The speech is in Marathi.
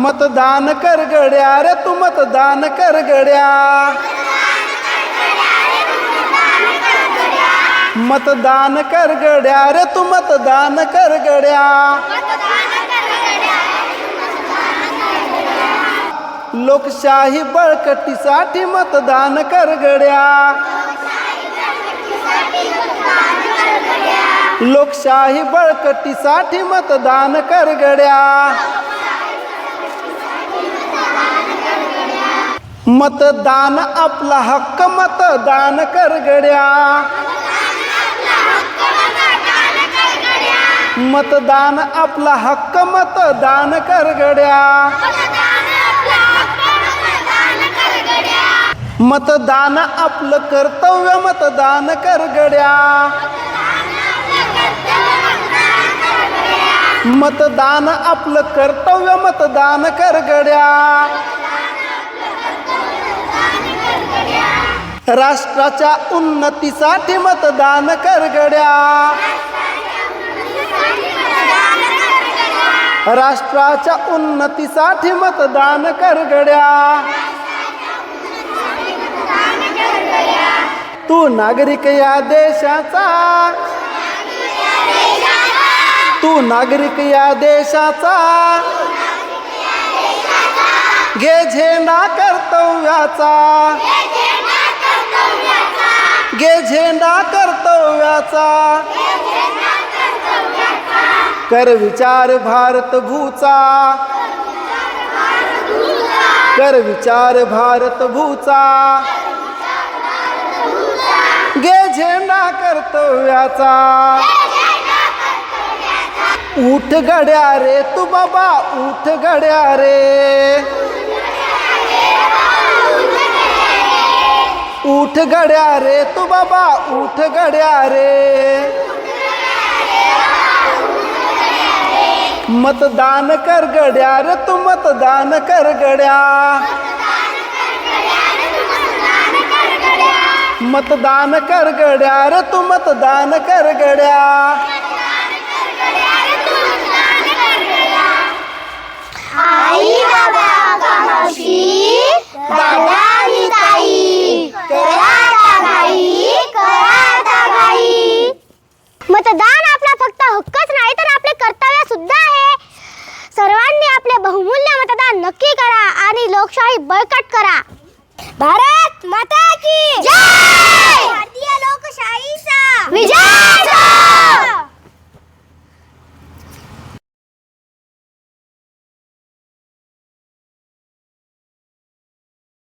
मतदान कर गड्या रे तू मतदान कर गड्या, मतदान कर गड्या रे तू मतदान कर गड्या। लोकशाही बळकटीसाठी मतदान कर गड्या, लोकशाही बळकटीसाठी मतदान कर गड्या। मतदान आपला हक्क मतदान कर गड्या, मतदान आपला हक्क मतदान कर गड्या, मतदान आपलं कर्तव्य मतदान कर गड्या, मतदान आपलं कर्तव्य मतदान कर गड्या। राष्ट्राच्या उन्नतीसाठी मतदान कर गड्या, राष्ट्राच्या उन्नतीसाठी मतदान कर गड्या। तू नागरिक या देशाचा, तू नागरिक या देशाचा, घे झेंडा कर्तव्याचा, घे झेंडा कर्तव्याचा। कर विचार भारत भूचा, कर विचार भारत भूचा, घे झेंडा कर्तव्याचा। उठ गड्या रे तू बाबा उठ गड्या रे, उठ गड्या रे तू बाबा उठ गड्या रे। मतदान कर गड्या रे तू मतदान कर गड्या, मतदान कर गड्या रे तू मतदान कर गड्या। आई बाबा कामाशी दादा आणि ताई कराता भाई कराता भाई। मतदान आपला फक्त हक्कच नाही तर आपले कर्तव्य सुद्धा आहे। सर्वांनी आपले बहुमूल्य मतदान नक्की करा आणि लोकशाही बळकट करा। भारत माता की जय। भारतीय लोकशाहीचा विजय हो।